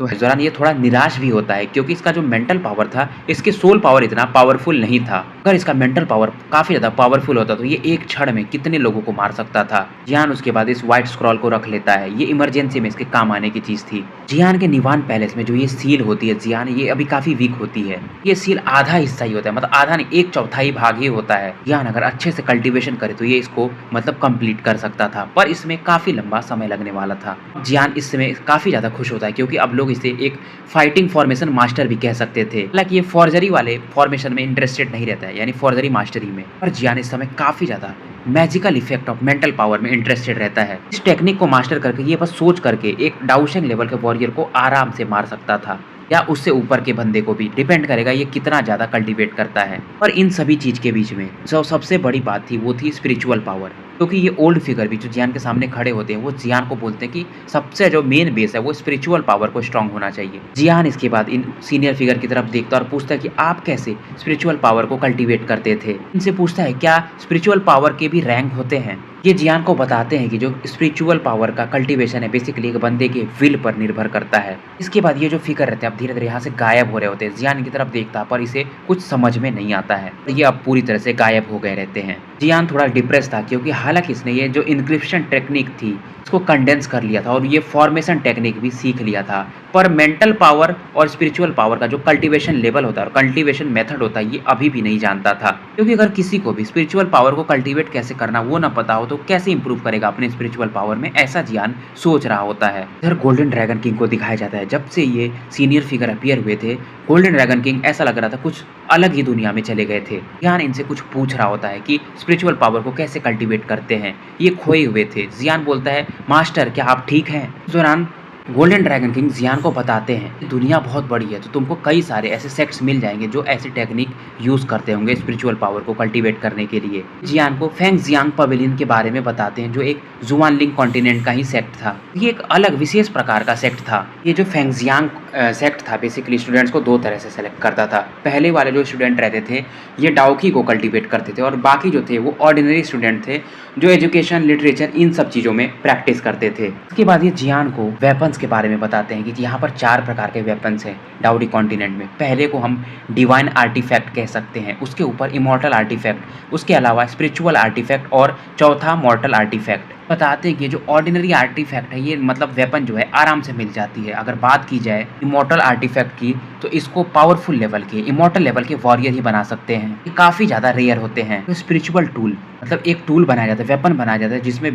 तो इस दौरान ये थोड़ा निराश भी होता है क्योंकि इसका जो मेंटल पावर था, इसके सोल पावर इतना पावरफुल नहीं था। अगर इसका मेंटल पावर काफ़ी ज़्यादा पावरफुल होता तो ये एक क्षण में कितने लोगों को मार सकता था। जियान उसके बाद इस व्हाइट स्क्रॉल को रख लेता है, ये इमरजेंसी में इसके काम आने की चीज़ थी। जियान के निवान पैलेस में जो ये सील होती है जियान, ये अभी काफ़ी वीक होती है। ये सील आधा हिस्सा ही होता है, मतलब आधा नहीं, 1/4 भाग ही होता है। जियान अगर अच्छे से कल्टीवेशन करे तो ये इसको मतलब कंप्लीट कर सकता था, पर इसमें काफ़ी लंबा समय लगने वाला था। जियान इस समय काफ़ी ज़्यादा खुश होता है क्योंकि अब लोग इसे एक फाइटिंग फॉर्मेशन मास्टर भी कह सकते थे। हालाँकि ये फॉर्जरी वाले फॉर्मेशन में इंटरेस्टेड नहीं रहता है, यानी फॉर्जरी मास्टरी में। पर जियान इस समय काफ़ी ज़्यादा magical effect of mental power में इंटरेस्टेड रहता है। इस टेक्निक को मास्टर करके ये बस सोच करके एक डाउशन लेवल के वॉरियर को आराम से मार सकता था, या उससे ऊपर के बंदे को भी, डिपेंड करेगा ये कितना ज़्यादा कल्टीवेट करता है। पर इन सभी चीज़ के बीच में जो सबसे बड़ी बात थी वो थी स्पिरिचुअल पावर। क्योंकि ये ओल्ड फिगर भी जो जियान के सामने खड़े होते हैं वो जियान को बोलते हैं कि सबसे जो मेन बेस है वो स्पिरिचुअल पावर को स्ट्रांग होना चाहिए। जियान इसके बाद इन सीनियर फिगर की तरफ देखता है और पूछता है कि आप कैसे स्पिरिचुअल पावर को कल्टीवेट करते थे। इनसे पूछता है क्या स्पिरिचुअल पावर के भी रैंक होते हैं। ये जियान को बताते हैं कि जो स्पिरिचुअल पावर का कल्टीवेशन है बेसिकली एक बंदे के विल पर निर्भर करता है। इसके बाद ये जो फिगर रहते हैं अब धीरे धीरे यहाँ से गायब हो रहे होते हैं। जियान की तरफ देखता पर इसे कुछ समझ में नहीं आता है, ये अब पूरी तरह से गायब हो गए रहते हैं। जियान थोड़ा डिप्रेस था क्योंकि हालांकि इसने ये जो इंक्रिप्शन टेक्निक थी इसको कंडेंस कर लिया था और ये फॉर्मेशन टेक्निक भी सीख लिया था, पर मेंटल पावर और स्पिरिचुअल पावर का जो कल्टीवेशन लेवल होता है और कल्टीवेशन मेथड होता है ये अभी भी नहीं जानता था। क्योंकि अगर किसी को भी स्पिरिचुअल पावर को कल्टीवेट कैसे करना वो ना पता हो तो कैसे इंप्रूव करेगा अपने स्पिरिचुअल पावर में, ऐसा जियान सोच रहा होता है। इधर गोल्डन ड्रैगन किंग को दिखाया जाता है। जब से ये सीनियर फिगर अपीयर हुए थे गोल्डन ड्रैगन किंग ऐसा लग रहा था कुछ अलग ही दुनिया में चले गए थे। जियान इनसे कुछ पूछ रहा होता है कि स्पिरिचुअल पावर को कैसे कल्टीवेट करते हैं, ये खोए हुए थे। जियान बोलता है मास्टर क्या आप ठीक हैं। इस दौरान गोल्डन ड्रैगन किंग जियान को बताते हैं कि दुनिया बहुत बड़ी है तो तुमको कई सारे ऐसे सेक्ट्स मिल जाएंगे जो ऐसे टेक्निक यूज करते होंगे स्पिरिचुअल पावर को कल्टीवेट करने के लिए। जियान को फेंग जियांग पवेलियन के बारे में बताते हैं जो एक जुआनलिंग कॉन्टिनेंट का ही सेक्ट था। ये एक अलग विशेष प्रकार का सेक्ट था। ये जो फेंग जियांग सेक्ट था बेसिकली स्टूडेंट्स को दो तरह से सेलेक्ट करता था। पहले वाले जो स्टूडेंट रहते थे ये डाओकी को कल्टीवेट करते थे और बाकी जो थे वो ऑर्डिनरी स्टूडेंट थे जो एजुकेशन लिटरेचर इन सब चीज़ों में प्रैक्टिस करते थे। इसके बाद ये जियान को वेपन्स के बारे में बताते हैं कि यहाँ पर 4 प्रकार के वेपन्स हैं डाउडी कॉन्टिनेंट में। पहले को हम डिवाइन आर्टिफैक्ट कह सकते हैं, उसके ऊपर इमॉर्टल आर्टिफैक्ट, उसके अलावा स्पिरिचुअल आर्टिफैक्ट और चौथा मॉर्टल आर्टिफैक्ट। बताते हैं कि जो ऑर्डिनरी आर्टिफैक्ट है ये मतलब वेपन जो है आराम से मिल जाती है। अगर बात की जाए इमॉर्टल आर्टिफैक्ट की तो इसको पावरफुल लेवल के इमॉर्टल लेवल के वॉरियर ही बना सकते हैं, ये काफ़ी ज़्यादा रेयर होते हैं। तो स्पिरिचुअल टूल मतलब एक टूल बनाया जाता है, वेपन बनाया जाता है जिसमें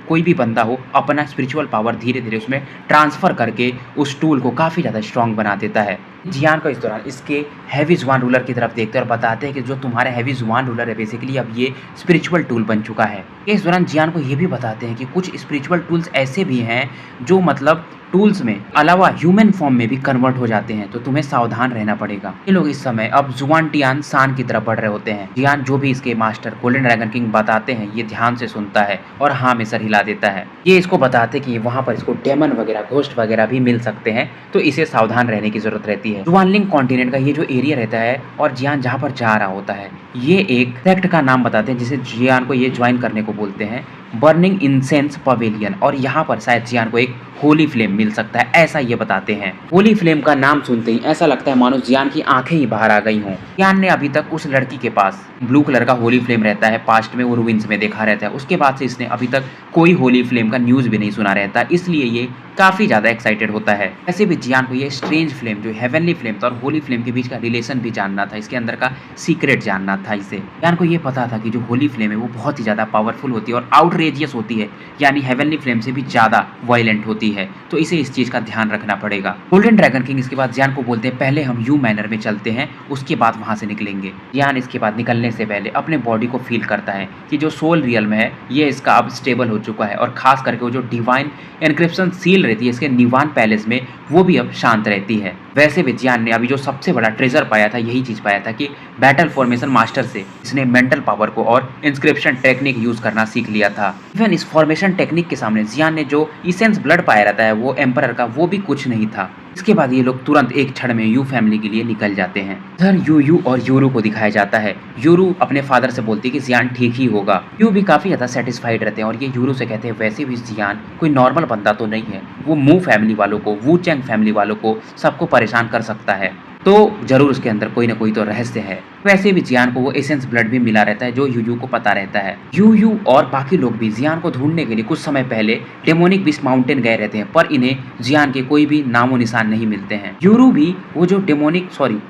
कोई भी बंदा हो अपना स्पिरिचुअल पावर धीरे धीरे उसमें ट्रांसफ़र करके उस टूल को काफ़ी ज़्यादा स्ट्रॉन्ग बना देता है। जियान को इस दौरान इसके हैवी जुआन रूलर की तरफ देखते हैं और बताते हैं कि जो तुम्हारे हैवी जुआन रूलर है बेसिकली अब ये स्पिरिचुअल टूल बन चुका है। इस दौरान जियान को ये भी बताते हैं कि कुछ स्पिरिचुअल टूल्स ऐसे भी हैं जो मतलब टूल्स में अलावा ह्यूमन फॉर्म में भी कन्वर्ट हो जाते हैं, तो तुम्हें सावधान रहना पड़ेगा। ये लोग इस समय अब जुआन टियान सान की तरफ बढ़ रहे होते हैं। जियान जो भी इसके मास्टर गोल्डन ड्रैगन किंग बताते हैं ये ध्यान से सुनता है और हाँ में सर हिला देता है। ये इसको बताते कि वहाँ पर इसको डेमन वगैरह घोस्ट वगैरह भी मिल सकते हैं, तो इसे सावधान रहने की जरूरत रहती है। जुआनलिंग कॉन्टिनेंट का ये जो एरिया रहता है और जियान जहाँ पर जा रहा होता है ये एक सेक्ट का नाम बताते हैं जिसे जियान को ये ज्वाइन करने को बोलते हैं, बर्निंग इंसेंस पवेलियन। और यहाँ पर शायद जियान को एक होली फ्लेम मिल सकता है, ऐसा ये बताते हैं। होली फ्लेम का नाम सुनते ही ऐसा लगता है मानो जियान की आंखें ही बाहर आ गई हों। जियान ने अभी तक उस लड़की के पास ब्लू कलर का होली फ्लेम रहता है, पास्ट में वो रूइंस में देखा रहता है, उसके बाद से इसने अभी तक कोई होली फ्लेम का न्यूज़ भी नहीं सुना रहता, इसलिए ये काफ़ी ज़्यादा एक्साइटेड होता है। ऐसे भी जियान को ये स्ट्रेंज फ्लेम जो हेवनली फ्लेम था और होली फ्लेम के बीच का रिलेशन भी जानना था, इसके अंदर का सीक्रेट जानना था इसे। जियान को ये पता था कि जो होली फ्लेम है वो बहुत ही ज़्यादा पावरफुल होती है और आउटरेजियस होती है, यानी हेवनली फ्लेम से भी ज़्यादा वायलेंट होती है, तो इसे इस चीज़ का ध्यान रखना पड़ेगा। गोल्डन ड्रैगन किंग इसके बाद जियान को बोलते हैं पहले हम यू मैनर में चलते हैं उसके बाद वहाँ से निकलेंगे। जियान इसके बाद निकलने से पहले अपने बॉडी को फील करता है कि जो सोल रियल में है ये इसका अब स्टेबल हो चुका है और खास करके वो जो डिवाइन एनक्रिप्शन सील रहती है इसके निवान पैलेस में वो भी अब शांत रहती है। वैसे भी जियान ने अभी जो सबसे बड़ा ट्रेजर पाया था यही चीज़ पाया था कि बैटल फॉर्मेशन मास्टर से इसने मेंटल पावर को और इंस्क्रिप्शन टेक्निक यूज करना सीख लिया था। इवन इस फॉर्मेशन टेक्निक के सामने जियान ने जो इसेंस ब्लड पाया रहता है वो एम्परर का वो भी कुछ नहीं था। इसके बाद ये लोग तुरंत एक क्षण में यू फैमिली के लिए निकल जाते हैं। इधर यू और यूरू को दिखाया जाता है। यूरू अपने फादर से बोलती है कि जियान ठीक ही होगा। यू भी काफी ज्यादा सेटिस्फाइड रहते हैं और ये यूरू से कहते हैं वैसे भी जियान कोई नॉर्मल बंदा तो नहीं है, वो मू फैमिली वालों को, वू चैंग फैमिली वालों को सबको परेशान कर सकता है, तो जरूर उसके अंदर कोई ना कोई तो रहस्य है। वैसे भी जियान को वो एसेंस ब्लड भी मिला रहता है जो यूयू को पता रहता है। यूयू और बाकी लोग भी जियान को ढूंढने के लिए कुछ समय पहले डेमोनिक बीस्ट माउंटेन गए रहते हैं, पर इन्हें जियान के कोई भी नामो निशान नहीं मिलते हैं। यूरू भी वो जो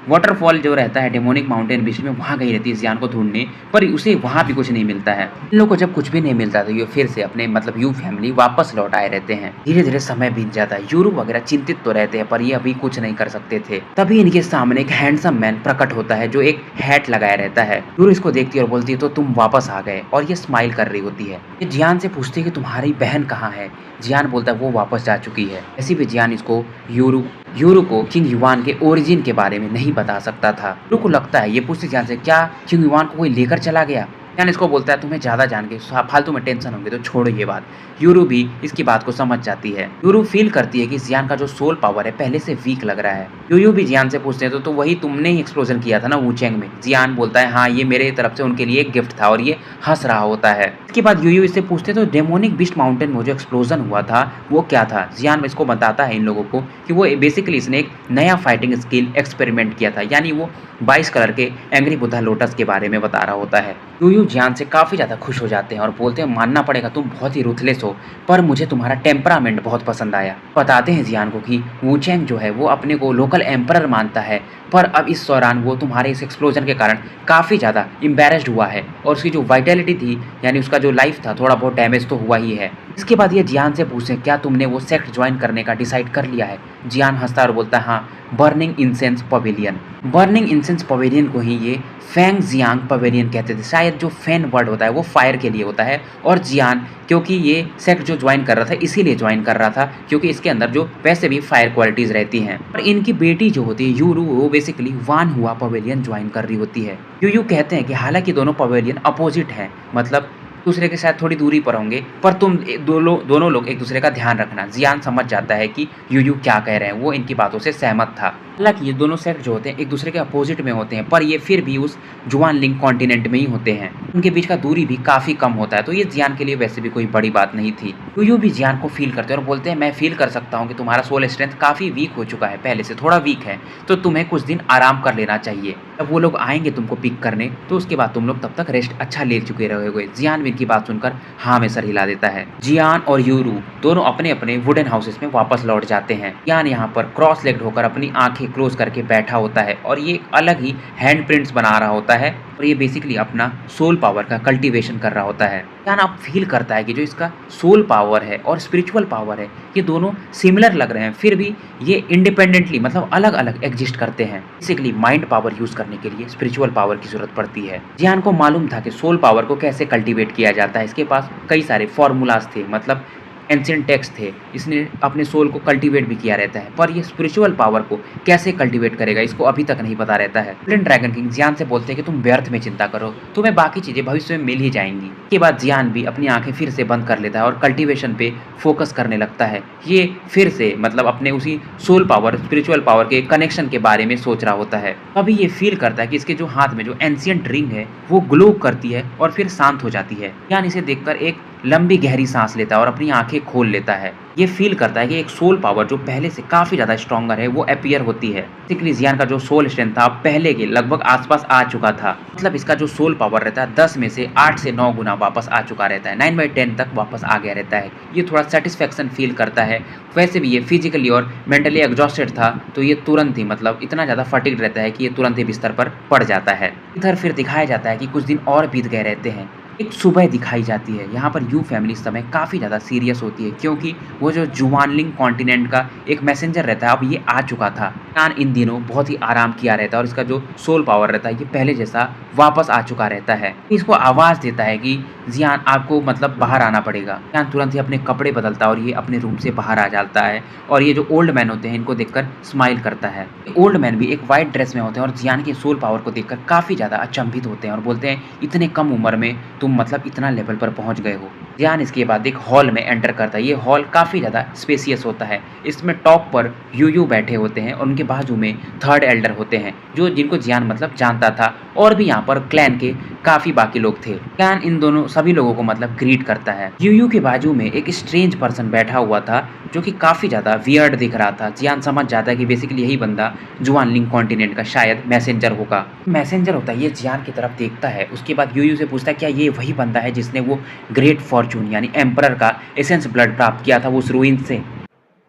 वाटरफॉल जो रहता है डेमोनिक माउंटेन बीच में, वहां गई रहती है जियान को ढूंढने, पर उसे वहां भी कुछ नहीं मिलता है। इन लोग को जब कुछ भी नहीं मिलता तो ये फिर से अपने यू फैमिली वापस लौट आए रहते हैं। धीरे धीरे समय बीत जाता है। यूरू वगैरह चिंतित तो रहते हैं पर ये अभी कुछ नहीं कर सकते थे। तभी इनके सामने एक हैंडसम मैन प्रकट होता है जो एक हैट लगाया रहता है। यूरू इसको देखती है और बोलती है तो तुम वापस आ गए, और ये स्माइल कर रही होती है। ये जियान से पूछती है कि तुम्हारी बहन कहाँ है। जियान बोलता है वो वापस जा चुकी है। ऐसी भी जियान इसको यूरू को किंग युआन के ओरिजिन के बारे में नहीं बता सकता था। यूरू को लगता है, ये पूछती जियान से क्या किंग युआन को कोई लेकर चला गया। जियान इसको बोलता है तुम्हें ज्यादा जान के फालतू में टेंशन होंगे तो छोड़ो ये बात। यूरू भी इसकी बात को समझ जाती है। यूरू फील करती है कि जियान का जो सोल पावर है पहले से वीक लग रहा है। यूयू भी जियान से पूछते हैं तो वही तुमने ही एक्सप्लोजन किया था ना वूचेंग में। जियान बोलता है हाँ, ये मेरे तरफ से उनके लिए एक गिफ्ट था, और ये हंस रहा होता है। इसके बाद यूयू इससे पूछते तो डेमोनिक बीस्ट माउंटेन में जो एक्सप्लोजन हुआ था वो क्या था। जियान इसको बताता है इन लोगों को कि वो बेसिकली इसने एक नया फाइटिंग स्किल एक्सपेरिमेंट किया था, यानी वो 22 कलर के एंग्री बुद्धा लोटस के बारे में बता रहा होता है। यूयू जियान से काफी ज्यादा खुश हो जाते हैं और बोलते हैं मानना पड़ेगा तुम बहुत ही रुथलेस हो, पर मुझे तुम्हारा टेम्परामेंट बहुत पसंद आया। बताते हैं जियान को कि वूचेंग जो है वो अपने को लोकल एम्परर मानता है, पर अब इस दौरान वो तुम्हारे इस एक्सप्लोजन के कारण काफ़ी ज़्यादा एम्बैरेस्ड हुआ है, और उसकी जो वाइटलिटी थी यानी उसका जो लाइफ था थोड़ा बहुत डैमेज तो हुआ ही है। इसके बाद ये जियान से पूछे क्या तुमने वो सेक्ट ज्वाइन करने का डिसाइड कर लिया है। जियान हंसता और बोलता है हाँ, burning incense pavilion. Burning incense pavilion को ही ये फैंग जियांग पवेलियन कहते थे। शायद जो फैन वर्ड होता है वो फायर के लिए होता है, और जियान क्योंकि ये सेक्ट जो ज्वाइन कर रहा था इसीलिए ज्वाइन कर रहा था क्योंकि इसके अंदर जो वैसे भी फायर क्वालिटीज रहती हैं। और इनकी बेटी जो होती है यूरू, वो बेसिकली वान हुआ पवेलियन ज्वाइन कर रही होती है। यूयू कहते हैं कि हालांकि दोनों पवेलियन अपोजिट हैं, मतलब दूसरे के साथ थोड़ी दूरी पर होंगे, पर तुम दोनों लोग एक दूसरे का ध्यान रखना। जियान समझ जाता है कि यूयू क्या कह रहे हैं, वो इनकी बातों से सहमत था। हालांकि ये दोनों सेक्ट जो होते हैं एक दूसरे के अपोजिट में होते हैं, पर ये फिर भी उस जुआन लिंग कॉन्टिनेंट में ही होते हैं। उनके बीच का दूरी भी काफी कम होता है, तो ये जियान के लिए वैसे भी कोई बड़ी बात नहीं थी। यूयू भी जियान को फील करते हैं और बोलते हैं मैं फील कर सकता हूँ कि तुम्हारा सोल स्ट्रेंथ काफी वीक हो चुका है, पहले से थोड़ा वीक है, तो तुम्हें कुछ दिन आराम कर लेना चाहिए। जब वो लोग आएंगे तुमको पिक करने तो उसके बाद तुम लोग तब तक रेस्ट अच्छा ले चुके रहोगे। जियान भी इनकी बात सुनकर हाँ में सर हिला देता है। जियान और यूरू दोनों अपने अपने वुडन हाउसेस में वापस लौट जाते हैं। जियान यहाँ पर क्रॉस लेग्ड होकर अपनी आंखें क्लोज करके बैठा होता है और ये एक अलग ही हैंड प्रिंट्स बना रहा होता है, और ये बेसिकली अपना सोल पावर का कल्टीवेशन कर रहा होता है। जियान आप फील करता है कि जो इसका सोल पावर है और स्पिरिचुअल पावर है ये दोनों सिमिलर लग रहे हैं, फिर भी ये इंडिपेंडेंटली मतलब अलग अलग एग्जिस्ट करते हैं। बेसिकली माइंड पावर यूज करने के लिए स्पिरिचुअल पावर की जरूरत पड़ती है। जियान को मालूम था कि सोल पावर को कैसे कल्टीवेट किया जाता है, इसके पास कई सारे फॉर्मूलाज थे, मतलब एंशिएंट टेक्स्ट थे, इसने अपने सोल को कल्टीवेट भी किया रहता है, पर ये स्पिरिचुअल पावर को कैसे कल्टीवेट करेगा इसको अभी तक नहीं पता रहता है। गोल्डन ड्रैगन किंग जियान से बोलते हैं कि तुम व्यर्थ में चिंता करो, तुम्हें बाकी चीजें भविष्य में मिल ही जाएंगी। के बाद जियान भी अपनी आंखें फिर से बंद कर लेता है और कल्टीवेशन पे फोकस करने लगता है। ये फिर से मतलब अपने उसी सोल पावर स्पिरिचुअल पावर के कनेक्शन के बारे में सोच रहा होता है। अभी ये फील करता है कि इसके जो हाथ में जो एंशिएंट रिंग है वो ग्लो करती है और फिर शांत हो जाती है। जियान इसे देखकर एक लंबी गहरी सांस लेता है और अपनी आंखें खोल लेता है। ये फील करता है कि एक सोल पावर जो पहले से काफी ज्यादा स्ट्रॉन्गर है वो अपीयर होती है। बेसिकली जियान का जो सोल स्ट्रेंथ था पहले के लगभग आसपास आ चुका था, मतलब इसका जो सोल पावर रहता है 10 में से 8 से 9 गुना वापस आ चुका रहता है, 9/10 तक वापस आ गया रहता है। ये थोड़ा सेटिस्फेक्शन फील करता है। वैसे भी ये फिजिकली और मेंटली एग्जॉस्टेड था, तो ये तुरंत ही मतलब इतना ज्यादा फटीग रहता है कि ये तुरंत ही बिस्तर पर पड़ जाता है। इधर फिर दिखाया जाता है कि कुछ दिन और बीत गए रहते हैं। एक सुबह दिखाई जाती है। यहाँ पर यू फैमिली इस समय काफ़ी ज़्यादा सीरियस होती है क्योंकि वो जो जुआनलिंग कॉन्टिनेंट का एक मैसेंजर रहता है अब ये आ चुका था। जियान इन दिनों बहुत ही आराम किया रहता है और इसका जो सोल पावर रहता है ये पहले जैसा वापस आ चुका रहता है। इसको आवाज़ देता है कि जियान आपको मतलब बाहर आना पड़ेगा। जियान तुरंत ही अपने कपड़े बदलता है और ये अपने रूम से बाहर आ जाता है, और ये जो ओल्ड मैन होते हैं इनको देखकर स्माइल करता है। ओल्ड मैन भी एक वाइट ड्रेस में होते हैं और जियान के सोल पावर को देखकर काफ़ी ज़्यादा अचंभित होते हैं और बोलते हैं इतने कम उम्र में तुम मतलब इतना लेवल पर पहुंच गए हो। जियान इसके बाद एक हॉल में एंटर करता है। ये हॉल काफ़ी ज़्यादा स्पेसियस होता है। इसमें टॉप पर यूयू बैठे होते हैं और उनके बाजू में थर्ड एल्डर होते हैं, जो जिनको जियान मतलब जानता था। और भी यहाँ पर क्लैन के काफ़ी बाकी लोग थे। क्लैन इन दोनों सभी लोगों को मतलब ग्रीट करता है। यूयू के बाजू में एक स्ट्रेंज पर्सन बैठा हुआ था, जो कि काफ़ी ज़्यादा वियर्ड दिख रहा था। जियान समझ जाता है कि बेसिकली यही बंदा जुआनलिंग कॉन्टिनेंट का शायद मैसेंजर होगा। मैसेंजर होता है, ये जियान की तरफ देखता है। उसके बाद यूयू से पूछता है क्या ये वही बंदा है जिसने वो ग्रेट फॉर्चून यानी एम्परर का एसेंस ब्लड प्राप्त किया था वो उस रूइन से।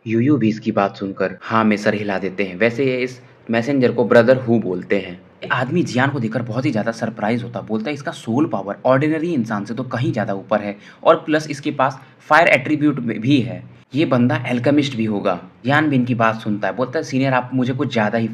यूयू भी इसकी बात सुनकर हाँ में सर हिला देते हैं। वैसे ये इस मैसेंजर को ब्रदर हु बोलते हैं। ये आदमी जियान को देखकर बहुत ही ज़्यादा सरप्राइज होता, बोलता है इसका सोल पावर ऑर्डिनरी इंसान से तो कहीं ज़्यादा ऊपर है और प्लस इसके पास फायर एट्रीब्यूट भी है। ये बंदा एल्केमिस्ट भी होगा। जियान भी इनकी बात सुनता है, बोलता है सीनियर आप मुझे कुछ ज़्यादा ही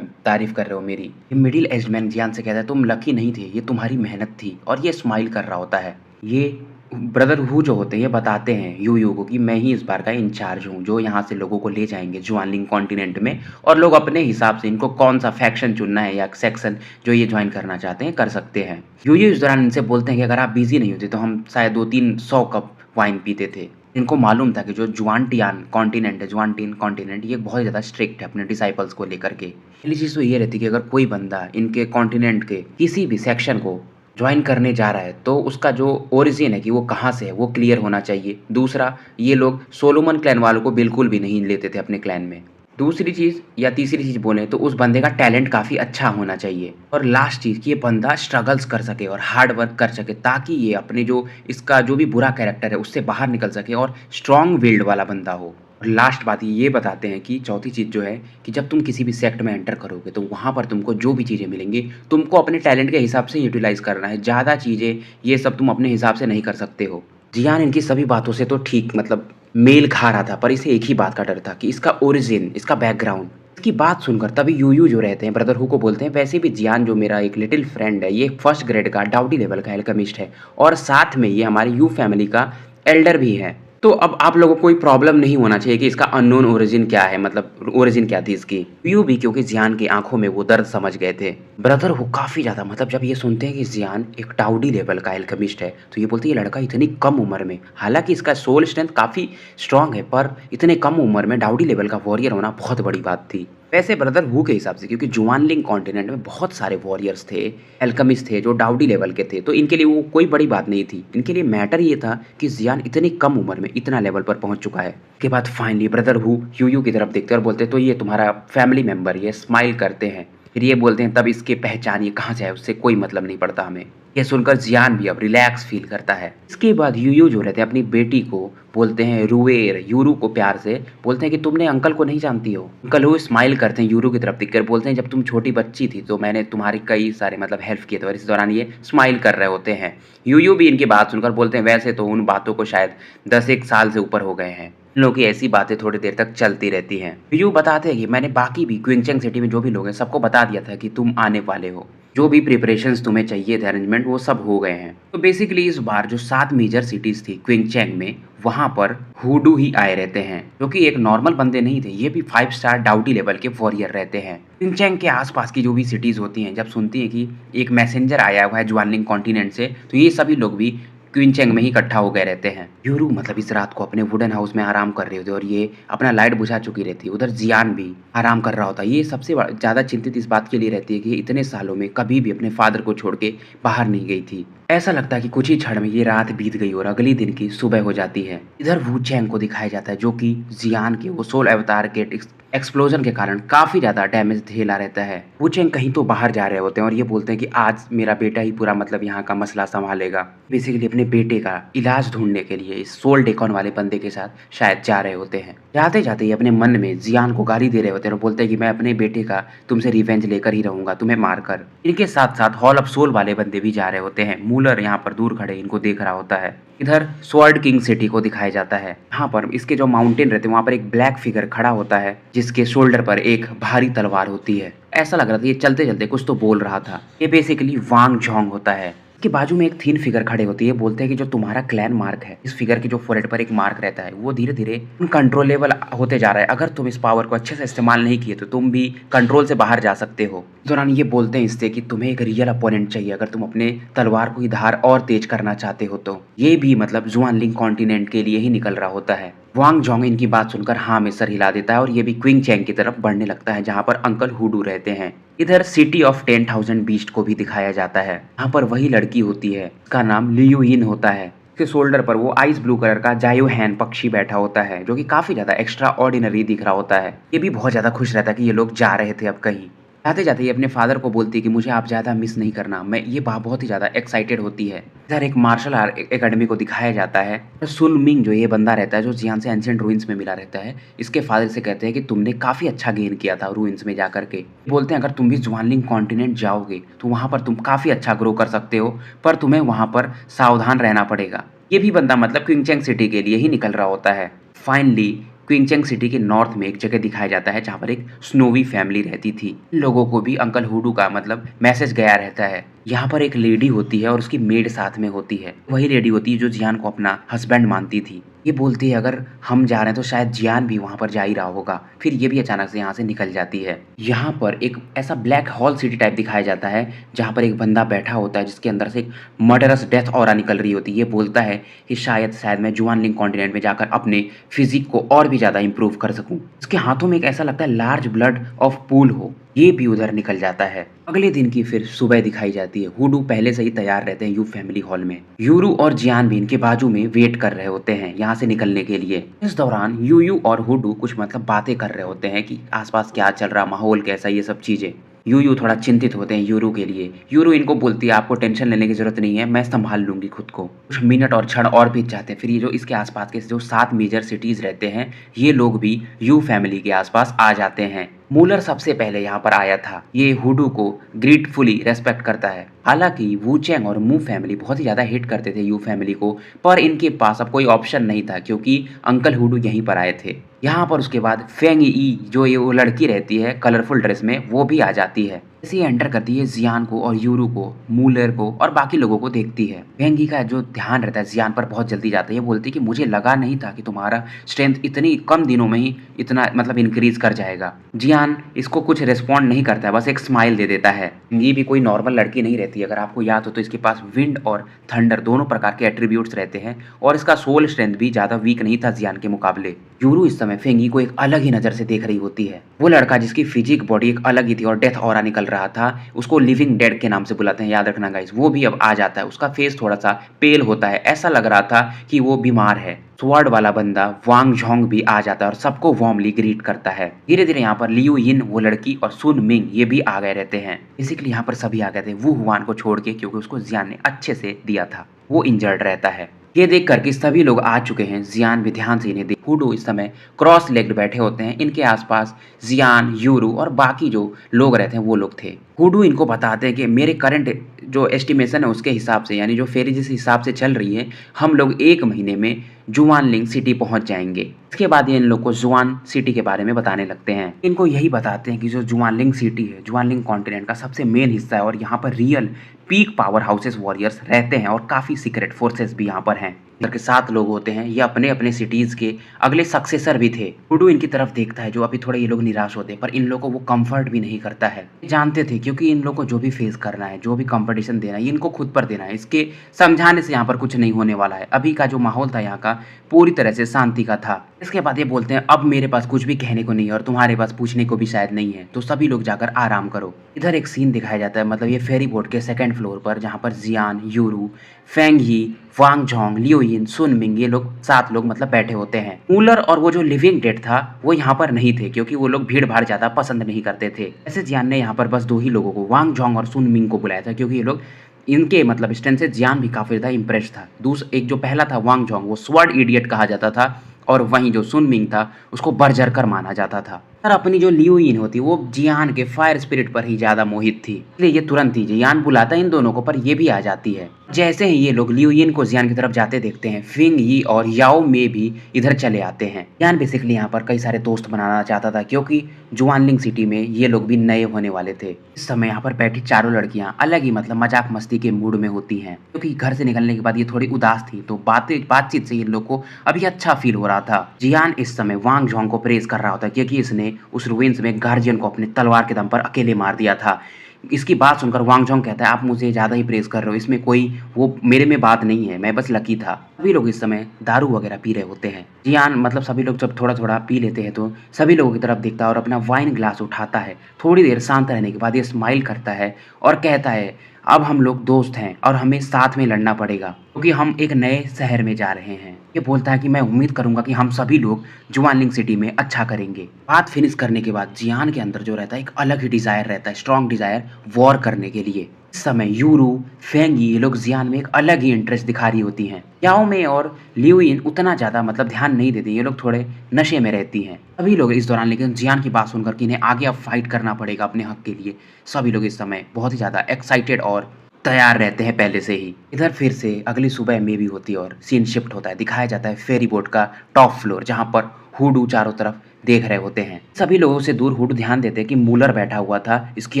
तारीफ कर रहे हो मेरी। ये मिडिल एज्ड मैन जियान से कहता है तुम लकी नहीं थे, ये तुम्हारी मेहनत थी। और ये स्माइल कर रहा होता है। ये ब्रदर हु जो होते हैं ये बताते हैं यूयू को कि मैं ही इस बार का इंचार्ज हूँ, जो यहाँ से लोगों को ले जाएंगे जुआनलिंग कॉन्टिनेंट में, और लोग अपने हिसाब से इनको कौन सा फैक्शन चुनना है या सेक्शन जो ये ज्वाइन करना चाहते हैं कर सकते हैं। यूयू इस दौरान इनसे बोलते हैं कि अगर आप बिजी नहीं होते तो हम शायद 200-300 कप वाइन पीते थे। इनको मालूम था कि जो जुआनटियान कॉन्टिनेंट है, जुआनटिन कॉन्टिनेंट, ये बहुत ज़्यादा स्ट्रिक्ट है अपने डिसाइपल्स को लेकर के। पहली चीज़ तो ये रहती है कि अगर कोई बंदा इनके कॉन्टिनेंट के किसी भी सेक्शन को ज्वाइन करने जा रहा है तो उसका जो ओरिजिन है कि वो कहाँ से है वो क्लियर होना चाहिए। दूसरा, ये लोग सोलोमन क्लैन वालों को बिल्कुल भी नहीं लेते थे अपने क्लैन में। दूसरी चीज़ या तीसरी चीज़ बोले तो उस बंदे का टैलेंट काफ़ी अच्छा होना चाहिए। और लास्ट चीज़ कि ये बंदा स्ट्रगल्स कर सके और हार्ड वर्क कर सके, ताकि ये अपने जो इसका जो भी बुरा कैरेक्टर है उससे बाहर निकल सके और स्ट्रॉन्ग विल्ड वाला बंदा हो। और लास्ट बात ये बताते हैं कि चौथी चीज़ जो है कि जब तुम किसी भी सेक्ट में एंटर करोगे तो वहाँ पर तुमको जो भी चीज़ें मिलेंगी तुमको अपने टैलेंट के हिसाब से यूटिलाइज करना है। ज़्यादा चीज़ें ये सब तुम अपने हिसाब से नहीं कर सकते हो। जियान इनकी सभी बातों से तो ठीक मतलब मेल खा रहा था, पर इसे एक ही बात का डर था कि इसका ओरिजिन, इसका बैकग्राउंड। इसकी बात सुनकर तभी यूयू जो रहते हैं ब्रदर हु को बोलते हैं वैसे भी जियान जो मेरा एक लिटिल फ्रेंड है, ये फर्स्ट ग्रेड का डाउटी लेवल का एल्केमिस्ट है और साथ में ये हमारी यू फैमिली का एल्डर भी है। तो अब आप लोगों को कोई प्रॉब्लम नहीं होना चाहिए कि इसका अननोन ओरिजिन क्या है, मतलब ओरिजिन क्या थी इसकी। यूयू भी क्योंकि जियान की आंखों में वो दर्द समझ गए थे। ब्रदर हु काफी ज्यादा मतलब जब ये सुनते हैं कि जियान एक डाउडी लेवल का एल्केमिस्ट है तो ये बोलते हैं ये लड़का इतनी कम उम्र में, हालांकि इसका सोल स्ट्रेंथ काफी स्ट्रांग है, पर इतने कम उम्र में डाउडी लेवल का वॉरियर होना बहुत बड़ी बात थी। वैसे ब्रदर हु के हिसाब से क्योंकि जुआनलिंग कॉन्टिनेंट में बहुत सारे वॉरियर्स थे, एल्केमिस्ट थे जो डाउडी लेवल के थे, तो इनके लिए वो कोई बड़ी बात नहीं थी। इनके लिए मैटर ये था कि जियान इतनी कम उम्र में इतना लेवल पर पहुंच चुका है। के बाद फाइनली ब्रदर हु यूयू की तरफ देखते और बोलते तो ये तुम्हारा फैमिली मेंबर, ये स्माइल करते हैं। फिर ये बोलते हैं तब इसके पहचान ये कहाँ से है उससे कोई मतलब नहीं पड़ता हमें। ये सुनकर जियान भी अब रिलैक्स फील करता है। इसके बाद यूयू जो रहते हैं अपनी बेटी को बोलते हैं रुएर, यूरू को प्यार से बोलते हैं कि तुमने अंकल को नहीं जानती हो। अंकल वो स्माइल करते हैं यूरू की तरफ देखकर, बोलते हैं जब तुम छोटी बच्ची थी तो मैंने तुम्हारी कई सारे मतलब हेल्प किए थे। और इस दौरान ये स्माइल कर रहे होते हैं। यूयू भी इनकी बात सुनकर बोलते हैं वैसे तो उन बातों को शायद 10-1 साल से ऊपर हो गए हैं। इन लोगों की ऐसी बातें थोड़ी देर तक चलती रहती हैं। यूयू बताते हैं कि मैंने बाकी भी क्विंगचैंग सिटी में जो भी लोग हैं सबको बता दिया था कि तुम आने वाले हो, जो भी प्रिपरेशंस तुम्हें चाहिए थे अरेंजमेंट वो सब हो गए हैं। तो बेसिकली इस बार जो 7 मेजर सिटीज थी क्विंगचैंग में, वहां पर हुडू ही आए रहते हैं, जो कि एक नॉर्मल बंदे नहीं थे, ये भी 5 स्टार डाउटी लेवल के वॉरियर रहते हैं। क्विंगचैंग के आसपास की जो भी सिटीज होती हैं जब सुनती हैं कि एक मैसेंजर आया हुआ है जुआनलिंग कॉन्टिनेंट से, तो ये सभी लोग भी क्विंगचैंग में ही इकट्ठा हो गए रहते हैं। यूरू मतलब इस रात को अपने वुडन हाउस में आराम कर रहे होते और ये अपना लाइट बुझा चुकी रहती है। उधर जियान भी आराम कर रहा होता है। ये सबसे ज़्यादा चिंतित इस बात के लिए रहती है कि इतने सालों में कभी भी अपने फादर को छोड़ के बाहर नहीं गई थी। ऐसा लगता है कि कुछ ही क्षण में ये रात बीत गई और अगली दिन की सुबह हो जाती है। इधर वू चैंग को दिखाया जाता है जो कि जियान के वो सोल अवतार के एक्सप्लोजन के कारण काफी ज्यादा डैमेज झेला रहता है। वू चैंग कहीं तो बाहर जा रहे होते हैं और ये बोलते हैं कि आज मेरा बेटा ही पूरा मतलब यहाँ का मसला संभालेगा। बेसिकली अपने बेटे का इलाज ढूंढने के लिए इस सोल डेकॉन वाले बंदे के साथ शायद जा रहे होते हैं। जाते जाते ये अपने मन में जियान को गाली दे रहे होते हैं और बोलते हैं कि मैं अपने बेटे का तुमसे रिवेंज लेकर ही रहूंगा, तुम्हें मारकर। इनके साथ साथ हॉल ऑफ सोल वाले बंदे भी जा रहे होते हैं। मूलर यहाँ पर दूर खड़े इनको देख रहा होता है। इधर स्वर्ड किंग सिटी को दिखाया जाता है। यहाँ पर इसके जो माउंटेन रहते हैं वहाँ पर एक ब्लैक फिगर खड़ा होता है जिसके शोल्डर पर एक भारी तलवार होती है। ऐसा लग रहा था ये चलते चलते कुछ तो बोल रहा था। ये बेसिकली वांग जोंग होता है। के बाजू में एक थीन फिगर खड़े होती है, बोलते हैं कि जो तुम्हारा क्लैन मार्क है, इस फिगर की जो फोrehead पर एक मार्क रहता है, वो धीरे-धीरे अनकंट्रोलेबल होते जा रहा है। अगर तुम इस पावर को अच्छे से इस्तेमाल नहीं किए तो तुम भी कंट्रोल से बाहर जा सकते हो। इस दौरान ये बोलते हैं इससे कि तुम्हें एक रियल अपोनेंट चाहिए अगर तुम अपने तलवार को धार और तेज करना चाहते हो तो। ये भी मतलब जुआनलिंग कॉन्टिनेंट के लिए ही निकल रहा होता है। वांग जोंग इनकी बात सुनकर हाँ में सर हिला देता है और ये भी क्विंग चैंग की तरफ बढ़ने लगता है, जहाँ पर अंकल हुडू रहते हैं। इधर सिटी ऑफ 10,000 बीस्ट को भी दिखाया जाता है। यहाँ पर वही लड़की होती है, उसका नाम लियू यिन होता है। उसके शोल्डर पर वो आइस ब्लू कलर का जायो हैन पक्षी बैठा होता है, जो कि काफी ज्यादा एक्स्ट्रा ऑर्डिनरी दिख रहा होता है। ये भी बहुत ज्यादा खुश रहता है कि ये लोग जा रहे थे अब कहीं। जाते जाते ये अपने फादर को बोलती है कि मुझे आप ज़्यादा मिस नहीं करना। मैं ये बहुत ही ज़्यादा एक्साइटेड होती है। इधर एक मार्शल आर्ट एकेडमी को दिखाया जाता है। सुन मिंग जो ये बंदा रहता है, जो जियान से एंशिएंट रूइंस में मिला रहता है, इसके फादर से कहते हैं कि तुमने काफ़ी अच्छा गेन किया था रूइंस में जाकर के। बोलते हैं अगर तुम भी जुआनलिंग कॉन्टिनेंट जाओगे तो वहाँ पर तुम काफ़ी अच्छा ग्रो कर सकते हो, पर तुम्हें वहाँ पर सावधान रहना पड़ेगा। ये भी बंदा मतलब क्विंगचैंग सिटी के लिए ही निकल रहा होता है। फाइनली क्विंगचैंग सिटी के नॉर्थ में एक जगह दिखाया जाता है जहाँ पर एक स्नोवी फैमिली रहती थी। इन लोगों को भी अंकल हुडू का मतलब मैसेज गया रहता है। यहाँ पर एक लेडी होती है और उसकी मेड साथ में होती है। वही लेडी होती है जो जियान को अपना हस्बैंड मानती थी। ये बोलती है अगर हम जा रहे हैं तो शायद जियान भी वहाँ पर जा ही रहा होगा। फिर ये भी अचानक से यहाँ से निकल जाती है। यहाँ पर एक ऐसा ब्लैक हॉल सिटी टाइप दिखाया जाता है जहाँ पर एक बंदा बैठा होता है जिसके अंदर से एक मर्डरस डेथ ऑरा निकल रही होती है। ये बोलता है कि शायद मैं जुआनलिंग कॉन्टिनेंट में जाकर अपने फिजिक को और भी ज़्यादा इंप्रूव कर सकूं। उसके हाथों में एक ऐसा लगता है लार्ज ब्लड ऑफ पूल हो। ये भी उधर निकल जाता है। अगले दिन की फिर सुबह दिखाई जाती है। हुडू पहले से ही तैयार रहते हैं यू फैमिली हॉल में। यूरू और जियान भी इनके बाजू में वेट कर रहे होते हैं यहाँ से निकलने के लिए। इस दौरान यूयू और हुडू कुछ मतलब बातें कर रहे होते हैं कि आसपास क्या चल रहा, माहौल कैसा, ये सब चीजें। यूयू थोड़ा चिंतित होते हैं यूरू के लिए। यूरू इनको बोलती है आपको टेंशन लेने की जरूरत नहीं है, मैं संभाल लूंगी खुद को। कुछ मिनट और क्षण और बीत जाते हैं। फिर ये जो इसके आसपास के जो 7 मेजर सिटीज रहते हैं, ये लोग भी यू फैमिली के आसपास आ जाते हैं। मूलर सबसे पहले यहाँ पर आया था। ये हुडू को ग्रेटफुली रेस्पेक्ट करता है। हालांकि वू चैंग और मू फैमिली बहुत ही ज्यादा हिट करते थे यू फैमिली को, पर इनके पास अब कोई ऑप्शन नहीं था क्योंकि अंकल हुडू यहीं पर आए थे। यहाँ पर उसके बाद फेंग ई जो ये वो लड़की रहती है कलरफुल ड्रेस में, वो भी आ जाती है। जैसे ये एंटर करती है, जियान को और यूरू को, मूलर को और बाकी लोगों को देखती है। फेंग ई का जो ध्यान रहता है जियान पर बहुत जल्दी जाता है। ये बोलती है कि मुझे लगा नहीं था कि तुम्हारा स्ट्रेंथ इतनी कम दिनों में ही इतना मतलब इंक्रीज कर जाएगा। जियान इसको कुछ रिस्पॉन्ड नहीं करता है, बस एक स्माइल दे देता है। ये भी कोई नॉर्मल लड़की नहीं रहती। अगर आपको याद हो तो इसके पास विंड और थंडर दोनों प्रकार के एट्रीब्यूट्स रहते हैं और इसका सोल स्ट्रेंथ भी ज्यादा वीक नहीं था जियान के मुकाबले। यूरू इस समय फेंगी को एक अलग ही नजर से देख रही होती है। वो लड़का जिसकी फिजिक बॉडी एक अलग ही थी और डेथ ऑरा निकल रहा था, उसको लिविंग डेड के नाम से बुलाते हैं, याद रखना गाइस। वो भी अब आ जाता है। उसका फेस थोड़ा सा पेल होता है, ऐसा लग रहा था कि वो बीमार है। स्वॉर्ड वाला बंदा वांग जोंग भी आ जाता है और सबको वार्मली ग्रीट करता है। धीरे धीरे यहाँ पर लियू यिन वो लड़की और सुन मिंग ये भी आ गए रहते हैं। बेसिकली यहाँ पर सभी आ गए थे वू हुआन को छोड़ के, क्योंकि उसको जियान ने अच्छे से दिया था। वो इंजर्ड रहता है। ये देख करके सभी लोग आ चुके हैं। जियान भी ध्यान से इन्हें देख। हुडू इस समय क्रॉस लेग्ड बैठे होते हैं। इनके आसपास जियान, यूरू और बाकी जो लोग रहते हैं वो लोग थे। हुडू इनको बताते हैं कि मेरे करंट जो एस्टिमेशन है उसके हिसाब से, यानी जो फेरी जिस हिसाब से चल रही है, हम लोग 1 महीने में जुआनलिंग सिटी पहुंच जाएंगे। इसके बाद ये इन लोग को जुआन सिटी के बारे में बताने लगते हैं। इनको यही बताते हैं कि जो जुआनलिंग सिटी है, जुआनलिंग कॉन्टिनेंट का सबसे मेन हिस्सा है और यहाँ पर real peak power houses warriors रहते हैं और काफी सीक्रेट फोर्सेस भी यहाँ पर हैं। के 7 लोग होते हैं। ये अपने अपने सिटीज के अगले सक्सेसर भी थे। हुडू इनकी तरफ देखता है, जो अभी थोड़े ये लोग निराश होते हैं, पर इन लोगों को वो कंफर्ट भी नहीं करता है। जानते थे क्योंकि इन लोगों को जो भी फेस करना है, जो भी कंपटीशन देना है, इनको खुद पर देना है। इसके समझाने से यहाँ पर कुछ नहीं होने वाला है। अभी का जो माहौल था यहाँ का पूरी तरह से शांति का था। इसके बाद ये बोलते हैं अब मेरे पास कुछ भी कहने को नहीं है और तुम्हारे पास पूछने को भी शायद नहीं है, तो सभी लोग जाकर आराम करो। इधर एक सीन दिखाया जाता है, मतलब ये फेरी बोट के 2nd फ्लोर पर, जहाँ पर जियान, यूरू, फेंग ही, वांग जोंग, लियो यिन, सुन मिंग ये लोग 7 लोग मतलब बैठे होते हैं। मूलर और वो जो लिविंग डेड था वो यहाँ पर नहीं थे क्योंकि वो लोग भीड़ भाड़ ज्यादा पसंद नहीं करते थे। ऐसे जियान ने यहाँ पर बस 2 ही लोगों को, वांग जोंग और सुन मिंग को बुलाया था, क्योंकि ये लोग इनके मतलब स्ट्रेंथ से जियान भी काफी ज्यादा इंप्रेस था। एक जो पहला था वांग जोंग, वो स्वर्ड इडियट कहा जाता था और वहीं जो सुन मिंग था उसको बर्जर कर माना जाता था। और अपनी जो लियूइन होती है वो जियान के फायर स्पिरिट पर ही ज्यादा मोहित थी, इसलिए ये तुरंत ही जियान बुलाता है इन दोनों को, पर ये भी आ जाती है। जैसे ही ये लोग लियूइन को जियान की तरफ जाते देखते हैं, फिंग यी और याओ में भी इधर चले आते हैं। जियान बेसिकली यहाँ पर कई सारे दोस्त बनाना चाहता था, क्योंकि जुआनलिंग सिटी में ये लोग भी नए होने वाले थे। इस समय यहाँ पर बैठी चारों लड़कियां अलग ही मतलब मजाक मस्ती के मूड में होती हैं, क्योंकि घर से निकलने के बाद ये थोड़ी उदास थी, तो बातचीत से इन लोग को अभी अच्छा फील हो रहा था। जियान इस समय वांग जोंग को प्रेज कर रहा होता है, क्योंकि इसने उस रुइंस में गार्जियन को अपने तलवार के दम पर अकेले मार दिया था। इसकी बात सुनकर वांग जोंग कहता है, आप मुझे ज्यादा ही प्रेज कर रहे हो, इसमें कोई वो मेरे में बात नहीं है, मैं बस लकी था। सभी लोग इस समय दारू वगैरह पी रहे होते हैं। जियान मतलब सभी लोग जब थोड़ा थोड़ा पी लेते हैं तो सभी लोगों की तरफ देखता है और अपना वाइन ग्लास उठाता है। थोड़ी देर शांत रहने के बाद ये स्माइल करता है और कहता है, अब हम लोग दोस्त हैं और हमें साथ में लड़ना पड़ेगा, क्योंकि हम एक नए शहर में जा रहे हैं। ये बोलता है कि मैं उम्मीद करूंगा कि हम सभी लोग जुआनलिंग सिटी में अच्छा करेंगे। बात फिनिश करने के बाद जियान के अंदर जो रहता है एक अलग ही डिजायर रहता है, स्ट्रॉन्ग डिजायर वॉर करने के लिए। इस समय यूरू, फेंगी ये लोग जियान में एक अलग ही इंटरेस्ट दिखा रही होती हैं। याओ में और लियूइन उतना ज्यादा मतलब ध्यान नहीं देती, ये लोग थोड़े नशे में रहती हैं। सभी लोग इस दौरान लेकिन जियान की बात सुनकर कि इन्हें आगे अब फाइट करना पड़ेगा अपने हक के लिए, सभी लोग इस समय बहुत ही ज्यादा एक्साइटेड और तैयार रहते हैं पहले से ही। इधर फिर से अगली सुबह में भी होती है और सीन शिफ्ट होता है, दिखाया जाता है फेरी बोट का टॉप फ्लोर, जहां पर हुडू चारों तरफ देख रहे होते हैं। सभी लोगों से दूर हुडू ध्यान देते हैं कि मूलर बैठा हुआ था, इसकी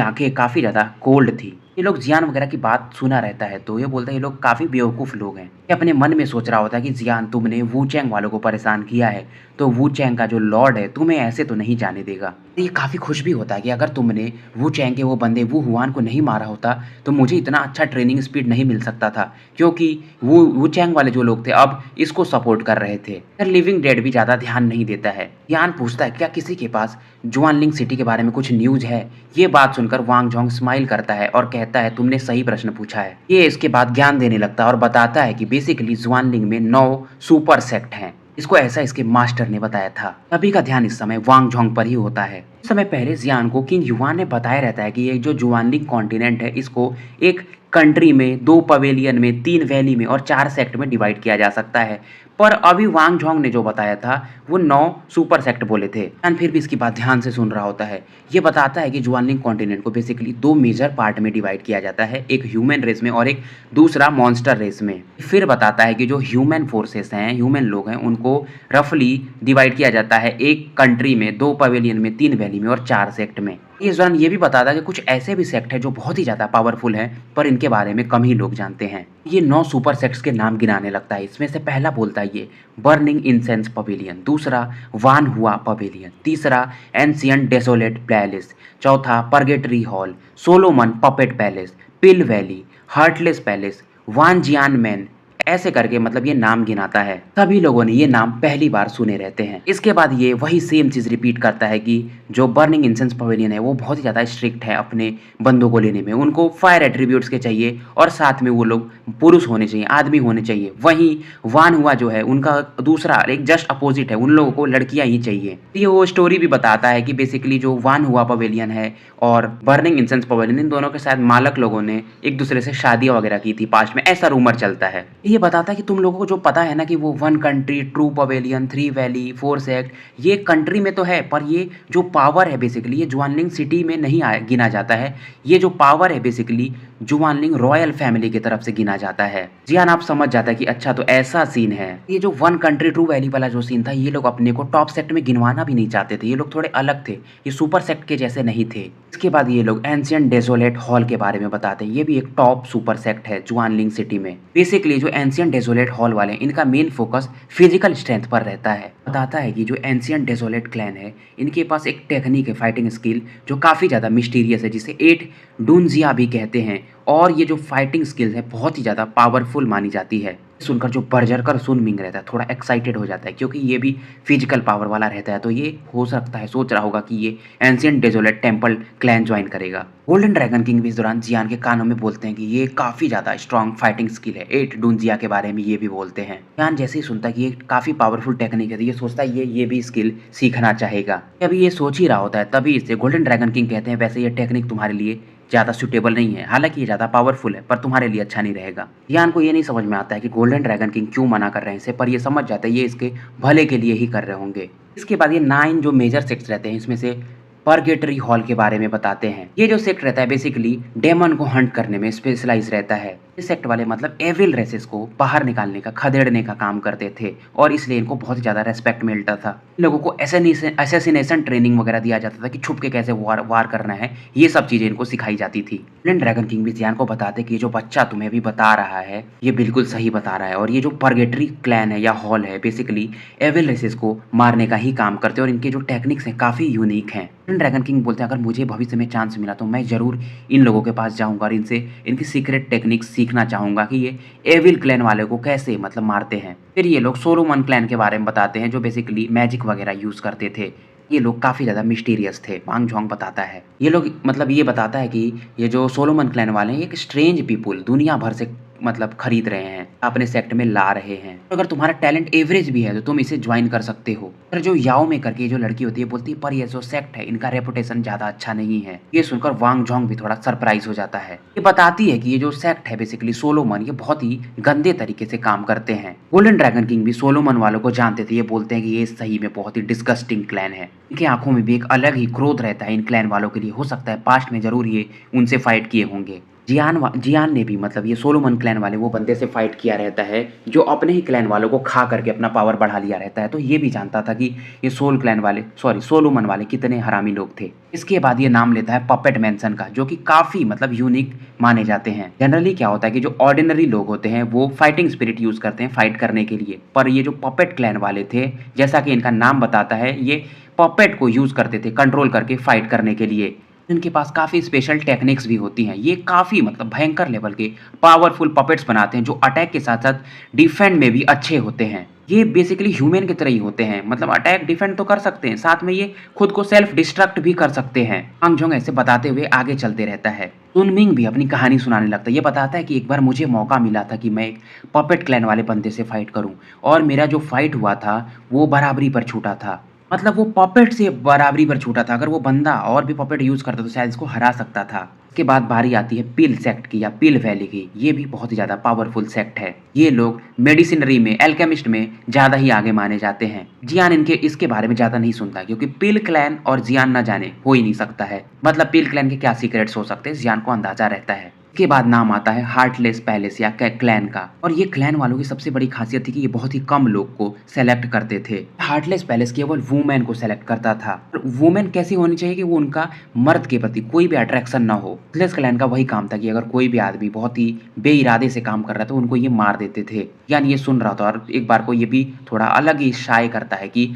आंखें काफी ज्यादा कोल्ड थी। ये लोग जियान वगैरह की बात सुना रहता है, तो ये बोलता है ये लोग काफी बेवकूफ लोग हैं। ये अपने मन में सोच रहा होता है कि जियान, तुमने वू चैंग वालों को परेशान किया है, तो वू चैंग का जो लॉर्ड है तुम्हें ऐसे तो नहीं जाने देगा। ये काफी खुश भी होता है कि अगर तुमने वू चैंग के वो बंदे वू हुआन को नहीं मारा होता तो मुझे इतना अच्छा ट्रेनिंग स्पीड नहीं मिल सकता था, क्योंकि वू चैंग वाले जो लोग थे अब इसको सपोर्ट कर रहे थे। लिविंग डेड भी ज्यादा ध्यान नहीं देता है। यान पूछता है, क्या किसी के पास जुआनलिंग सिटी के बारे में कुछ न्यूज है? ये बात सुनकर वांग जोंग स्माइल करता है और कहता है, तुमने सही प्रश्न पूछा है। ये इसके बाद ज्ञान देने लगता है और बताता है कि बेसिकली जुआनलिंग में 9 सुपर सेक्ट हैं। इसको ऐसा इसके मास्टर ने बताया था। सभी का ध्यान इस समय वांग जोंग पर ही होता है। इस समय पहले जियान को किंग युआन ने बताया रहता है कि ये जो जुआनलिंग कॉन्टिनेंट है इसको एक कंट्री में, 2 पवेलियन में, 3 वैली में और 4 सेक्ट में डिवाइड किया जा सकता है। पर अभी वांग जोंग ने जो बताया था वो 9 सुपर सेक्ट बोले थे। फिर भी इसकी बात ध्यान से सुन रहा होता है। ये बताता है कि जुआनलिंग कॉन्टिनेंट को बेसिकली 2 मेजर पार्ट में डिवाइड किया जाता है, एक ह्यूमन रेस में और एक दूसरा मॉन्स्टर रेस में। फिर बताता है कि जो ह्यूमन फोर्सेस हैं, ह्यूमन लोग हैं, उनको रफली डिवाइड किया जाता है एक कंट्री में, 2 पवेलियन में, 3 वैली में और 4 सेक्ट में। इस दौरान ये भी बताता है कि कुछ ऐसे भी सेक्ट है जो बहुत ही ज्यादा पावरफुल है, पर इनके बारे में कम ही लोग जानते हैं। ये 9 सुपर सेक्ट्स के नाम गिनाने लगता है। इसमें से पहला बोलता है ये बर्निंग इंसेंस पवेलियन, दूसरा वान हुआ पवेलियन, तीसरा एंशियंट डेसोलेट पैलेस, चौथा purgatory hall, Solomon puppet palace, pill valley, heartless palace, वान जियान मैन, ऐसे करके मतलब ये नाम गिनाता है। सभी लोगों ने ये नाम पहली बार सुने रहते हैं। इसके बाद ये वही सेम चीज रिपीट करता है कि जो बर्निंग इंसेंस पवेलियन है वो बहुत ही ज्यादा स्ट्रिक्ट है अपने बंदों को लेने में, उनको फायर एट्रीब्यूट्स के चाहिए और साथ में वो लोग पुरुष होने चाहिए, आदमी होने चाहिए। वहीं वान हुआ जो है उनका दूसरा एक जस्ट अपोजिट है, उन लोगों को लड़कियां ही चाहिए। ये वो स्टोरी भी बताता है कि बेसिकली जो वान हुआ पवेलियन है और बर्निंग इंसेंस पवेलियन, इन दोनों के साथ मालक लोगों ने एक दूसरे से शादियां वगैरह की थी पास्ट में, ऐसा रूमर चलता है। ये बताता है कि तुम लोगों को जो पता है ना कि वो 1 country, true pavilion, 3 valley, 4 sect, ये कंट्री में तो है, पर ये जो पावर है बेसिकली ये जुआनलिंग सिटी में नहीं गिना जाता है। ये जो पावर है बेसिकली जुआनलिंग रॉयल फैमिली की तरफ से गिना जाता है। जियान आप समझ जाता है कि अच्छा तो ऐसा सीन है। ये जो 1 कंट्री ट्रू वैली वाला जो सीन था, ये लोग अपने को टॉप सेक्ट में गिनवाना भी नहीं चाहते थे। ये लोग थोड़े अलग थे, ये सुपर सेक्ट के जैसे नहीं थे। इसके बाद ये लोग एंशियंट डेजोलेट हॉल के बारे में बताते हैं। ये भी एक टॉप सुपर सेक्ट है जुआनलिंग सिटी में। बेसिकली जो एंशियंट डेजोलेट हॉल वाले हैं इनका मेन फोकस फिजिकल स्ट्रेंथ पर रहता है। बताता है कि जो एंशियंट डेजोलेट क्लैन है इनके पास एक टेक्निक है, फाइटिंग स्किल, जो काफी ज्यादा मिस्टीरियस है, जिसे 8 डूनजिया भी कहते हैं। और ये जो फाइटिंग स्किल्स है बहुत ही ज्यादा पावरफुल मानी जाती है। सुनकर जो बर्जरकर सुन मिंग रहता है थोड़ा एक्साइटेड हो जाता है, क्योंकि ये भी फिजिकल पावर वाला रहता है। तो ये हो सकता है सोच रहा होगा कि ये ancient desolate temple clan join करेगा। गोल्डन ड्रैगन किंग भी इस दौरान जियान के कानों में बोलते हैं कि ये काफी ज्यादा स्ट्रॉन्ग फाइटिंग स्किल है। 8 डूनजिया के बारे में ये भी बोलते हैं। जियान जैसे ही सुनता है कि ये काफी पावरफुल टेक्निक है तो ये सोचता है ये भी स्किल सीखना चाहेगा। अभी ये सोच ही रहा होता है, तभी इससे गोल्डन ड्रैगन किंग कहते हैं, वैसे ये टेक्निक तुम्हारे लिए ज़्यादा सुटेबल नहीं है, हालांकि ये ज़्यादा पावरफुल है पर तुम्हारे लिए अच्छा नहीं रहेगा। जियान को ये नहीं समझ में आता है कि गोल्डन ड्रैगन किंग क्यों मना कर रहे हैं इसे, पर ये समझ जाता है ये इसके भले के लिए ही कर रहे होंगे। इसके बाद ये 9 जो मेजर सेक्ट्स रहते हैं इसमें से पर्गेटरी हॉल के बारे में बताते हैं। ये जो सेक्ट रहता है बेसिकली डेमन को हंट करने में स्पेशलाइज रहता है। इस सेक्ट वाले मतलब एविल रेसेस को बाहर निकालने का, खदेड़ने का काम करते थे और इसलिए इनको बहुत ज्यादा रेस्पेक्ट मिलता था। इन लोगों को असैसिनेशन ट्रेनिंग वगैरह दिया जाता था कि छुप के कैसे वार करना है, ये सब चीजें इनको सिखाई जाती थी। ड्रैगन किंग भी जियान को बताते कि ये जो बच्चा तुम्हें अभी बता रहा है ये बिल्कुल सही बता रहा है और ये जो पर्गेटरी क्लैन है या हॉल है बेसिकली एविल रेसेस को मारने का ही काम करते हैं और इनके जो टेक्निक्स हैं काफी यूनिक हैं। ड्रैगन किंग बोलते हैं अगर मुझे भविष्य में चांस मिला तो मैं जरूर इन लोगों के पास जाऊंगा और इनसे इनकी सीक्रेट टेक्निक्स सीखना चाहूंगा कि ये एविल क्लैन वाले को कैसे मतलब मारते हैं। फिर ये लोग सोलोमन क्लैन के बारे में बताते हैं जो बेसिकली मैजिक वगैरह यूज करते थे। ये लोग काफी ज्यादा मिस्टीरियस थे, वांग झोंग बताता है। ये लोग मतलब ये बताता है कि ये जो सोलोमन क्लैन वाले हैं एक स्ट्रेंज पीपुल दुनिया भर से मतलब खरीद रहे हैं, अपने सेक्ट में ला रहे हैं। अगर तुम्हारा टैलेंट एवरेज भी है तो तुम इसे ज्वाइन कर सकते हो। पर जो याओ में करके जो लड़की होती है बोलती है पर ये जो सेक्ट है इनका रेपुटेशन ज्यादा अच्छा नहीं है। ये सुनकर वांग झोंग भी थोड़ा सरप्राइज हो जाता है। ये बताती है कि ये जो सेक्ट है बेसिकली सोलोमन ये बहुत ही गंदे तरीके से काम करते हैं। गोल्डन ड्रैगन किंग भी सोलोमन वालों को जानते थे। ये बोलते हैं कि ये सही में बहुत ही डिस्गस्टिंग क्लैन है। इनकी आंखों में भी एक अलग ही क्रोध रहता है इन क्लैन वालों के लिए। हो सकता है पास्ट में जरूर ये उनसे फाइट किए होंगे। जियान ने भी मतलब ये सोलोमन क्लैन वाले वो बंदे से फाइट किया रहता है जो अपने ही क्लैन वालों को खा करके अपना पावर बढ़ा लिया रहता है। तो ये भी जानता था कि ये सोलोमन वाले कितने हरामी लोग थे। इसके बाद ये नाम लेता है पपेट मैंसन का जो कि काफी मतलब यूनिक माने जाते हैं। जनरली क्या होता है कि जो ऑर्डिनरी लोग होते हैं वो फाइटिंग स्पिरिट यूज करते हैं फाइट करने के लिए, पर ये जो पपेट क्लैन वाले थे जैसा कि इनका नाम बताता है ये पपेट को यूज करते थे कंट्रोल करके फाइट करने के लिए। इनके पास काफ़ी स्पेशल टेक्निक्स भी होती हैं। ये काफ़ी मतलब भयंकर लेवल के पावरफुल पपेट्स बनाते हैं जो अटैक के साथ साथ डिफेंड में भी अच्छे होते हैं। ये बेसिकली ह्यूमन की तरह ही होते हैं, मतलब अटैक डिफेंड तो कर सकते हैं साथ में ये खुद को सेल्फ डिस्ट्रक्ट भी कर सकते हैं। वांग झोंग ऐसे बताते हुए आगे चलते रहता है। सुनमिंग भी अपनी कहानी सुनाने लगता है। ये बताता है कि एक बार मुझे मौका मिला था कि मैं एक पपेट क्लैन वाले बंदे से फाइट करूं और मेरा जो फाइट हुआ था वो बराबरी पर छूटा था। मतलब वो पपेट से बराबरी पर छूटा था। अगर वो बंदा और भी पपेट यूज करता तो शायद इसको हरा सकता था। उसके बाद बारी आती है पिल सेक्ट की या पिल वैली की। ये भी बहुत ही ज्यादा पावरफुल सेक्ट है। ये लोग मेडिसिनरी में, एल्केमिस्ट में ज्यादा ही आगे माने जाते हैं। जियान इनके इसके बारे में ज्यादा नहीं सुनता क्योंकि पिल क्लैन और जियान ना जाने हो ही नहीं सकता है। मतलब पिल क्लैन के क्या सीक्रेट्स हो सकते हैं जियान को अंदाजा रहता है। के बाद नाम आता है हार्टलेस पैलेस या क्लैन का और ये क्लैन वालों की सबसे बड़ी खासियत थी कि ये बहुत ही कम लोग को सेलेक्ट करते थे। हार्टलेस पैलेस केवल वुमेन को सेलेक्ट करता था। वुमेन कैसी होनी चाहिए कि वो उनका मर्द के प्रति कोई भी अट्रैक्शन ना हो। हार्टलेस क्लैन का वही काम था कि अगर कोई भी आदमी बहुत ही बेइरादे से काम कर रहा था उनको ये मार देते थे। यानी ये सुन रहा था और एक बार को ये भी थोड़ा अलग ही शाय करता है कि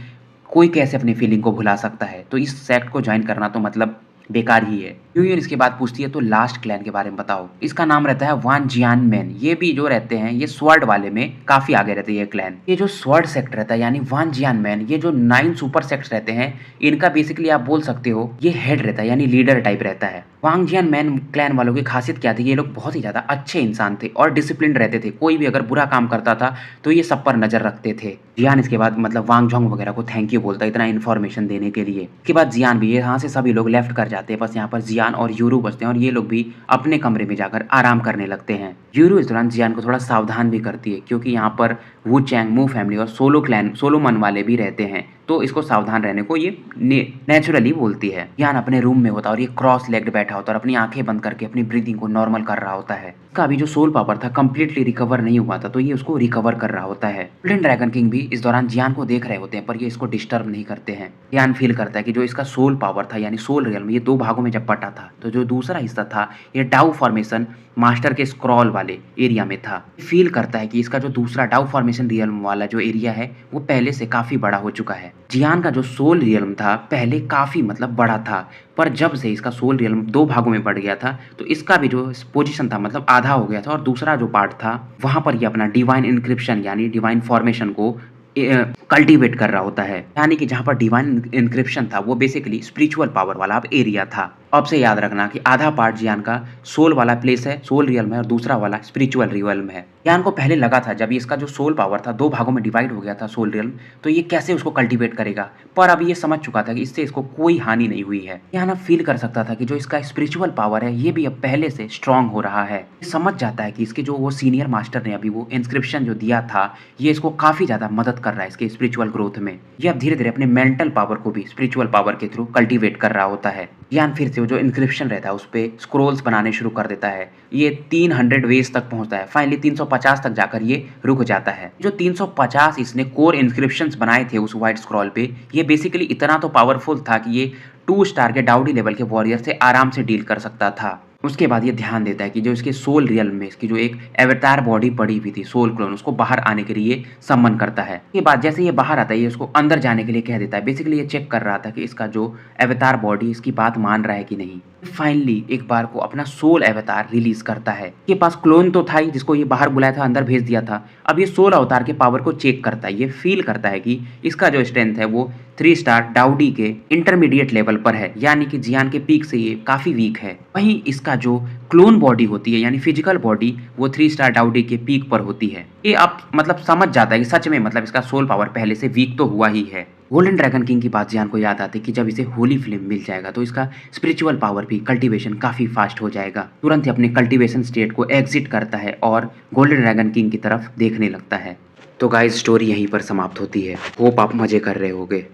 कोई कैसे अपनी फीलिंग को भुला सकता है। तो इस सेक्ट को ज्वाइन करना तो मतलब बेकार ही है। यूनियन इसके बाद पूछती है तो लास्ट क्लैन के बारे में बताओ। इसका नाम रहता है वान जियान मैन। ये भी जो रहते हैं ये स्वर्ड वाले में काफी आगे रहते हैं ये क्लैन। ये जो स्वर्ड सेक्ट रहता है यानी वान जियान मैन, ये जो 9 सुपर सेक्ट्स रहते हैं इनका बेसिकली आप बोल सकते हो ये हेड रहता है यानी लीडर टाइप रहता है। वांग जियान मैन क्लैन वालों की खासियत क्या थी, ये लोग बहुत ही ज्यादा अच्छे इंसान थे और डिसिप्लिन रहते थे। कोई भी अगर बुरा काम करता था तो ये सब पर नजर रखते थे। जियान इसके बाद मतलब वांग झोंग वगैरह को थैंक यू बोलता है इतना इन्फॉर्मेशन देने के लिए। इसके बाद जियान भी, यहाँ से सभी लोग लेफ्ट कर जाते हैं, बस यहाँ पर जियान और यूरू बचते हैं और ये लोग भी अपने कमरे में जाकर आराम करने लगते हैं। यूरू इस दौरान जियान को थोड़ा सावधान भी करती है क्योंकि यहाँ पर वू चैंग, मू फैमिली और सोलोमन वाले भी रहते हैं, तो इसको सावधान रहने को ये नेचुरली बोलती है। जियान अपने रूम में होता है और ये क्रॉस लेग्ड बैठा होता है और अपनी आंखें बंद करके अपनी ब्रीदिंग को नॉर्मल कर रहा होता है। इसका अभी जो सोल पावर था कंप्लीटली रिकवर नहीं हुआ था तो ये उसको रिकवर कर रहा होता है। गोल्डन ड्रैगन किंग भी इस दौरान जियान को देख रहे होते हैं पर ये इसको डिस्टर्ब नहीं करते हैं। जियान फील करता है कि जो इसका सोल पावर था यानी सोल रियल में ये 2 भागों में जब बटा था तो जो दूसरा हिस्सा था ये डाउ फॉर्मेशन मास्टर के स्क्रॉल वाले एरिया में था। फील करता है कि इसका जो दूसरा डाउ फॉर्मेशन रियल्म वाला जो एरिया है वो पहले से काफी बड़ा हो चुका है। जियान का जो सोल रियल्म था पहले काफी मतलब बड़ा था, पर जब से इसका सोल रियल्म 2 भागों में बढ़ गया था तो इसका भी जो पोजीशन था मतलब आधा हो गया था और दूसरा जो पार्ट था वहां पर ये अपना डिवाइन इंक्रिप्शन यानी डिवाइन फॉर्मेशन को कल्टीवेट कर रहा होता है। यानी कि जहां पर डिवाइन इंक्रिप्शन था वो बेसिकली स्पिरिचुअल पावर वाला अब एरिया था। अब से याद रखना कि आधा पार्ट जियान का सोल वाला प्लेस है, सोल रियल्म है और दूसरा वाला स्पिरिचुअल रियल्म है। यान को पहले लगा था जब ये इसका जो सोल पावर था 2 भागों में डिवाइड हो गया था सोल रियल्म, तो ये कैसे उसको कल्टीवेट करेगा। पर अब ये समझ चुका था कि इससे इसको कोई हानि नहीं हुई है। यान अब फील कर सकता था कि जो इसका स्पिरिचुअल पावर है ये भी अब पहले से स्ट्रांग हो रहा है। ये समझ जाता है कि इसके जो वो सीनियर मास्टर ने अभी वो इंस्क्रिप्शन जो दिया था, ये इसको काफ़ी ज़्यादा मदद कर रहा है इसके स्पिरिचुअल ग्रोथ में। ये अब धीरे-धीरे अपने मेंटल पावर को भी स्पिरिचुअल पावर के थ्रू कल्टीवेट कर रहा होता है। यान फिर से वो जो इंस्क्रिप्शन रहता है उस पे स्क्रॉल्स बनाने शुरू कर देता है। ये 300 वेज तक पहुँचता है। फाइनली 350 तक जाकर ये रुक जाता है। जो 350 इसने कोर इंस्क्रिप्शंस बनाए थे उस व्हाइट स्क्रॉल पे, ये बेसिकली इतना तो पावरफुल था कि ये 2 स्टार के डाउडी लेवल के वॉरियर से आराम से डील कर सकता था। उसके बाद ये ध्यान देता है कि जो इसके सोल रियल्म में इसकी जो एक अवतार बॉडी पड़ी हुई थी सोल क्लोन, उसको बाहर आने के लिए समन करता है। के बाद जैसे ये बाहर आता है ये उसको अंदर जाने के लिए कह देता है। बेसिकली ये चेक कर रहा था कि इसका जो अवतार बॉडी इसकी बात मान रहा है कि नहीं। फाइनली एक बार को अपना सोल अवतार रिलीज करता है। के पास क्लोन तो था ही जिसको ये बाहर बुलाया था, अंदर भेज दिया था। अब ये सोल अवतार के पावर को चेक करता है। ये फील करता है कि इसका जो स्ट्रेंथ है वो 3 स्टार डाउडी के इंटरमीडिएट लेवल पर है, यानी कि जियान के पीक से ये काफी वीक है। वहीं इसका जो क्लोन बॉडी होती है यानी फिजिकल बॉडी, वो 3 स्टार डाउडी के पीक पर होती है। ये अब मतलब समझ जाता है कि सच में मतलब इसका सोल पावर पहले से वीक तो हुआ ही है। गोल्डन ड्रैगन किंग की बात जियान को याद आती है कि जब इसे होली फ्लेम मिल जाएगा तो इसका स्पिरिचुअल पावर भी कल्टीवेशन काफी फास्ट हो जाएगा। तुरंत ही अपने कल्टीवेशन स्टेट को एग्जिट करता है और गोल्डन ड्रैगन किंग की तरफ देखने लगता है। तो गाइस स्टोरी यहीं पर समाप्त होती है। होप आप मजे कर रहे होगे।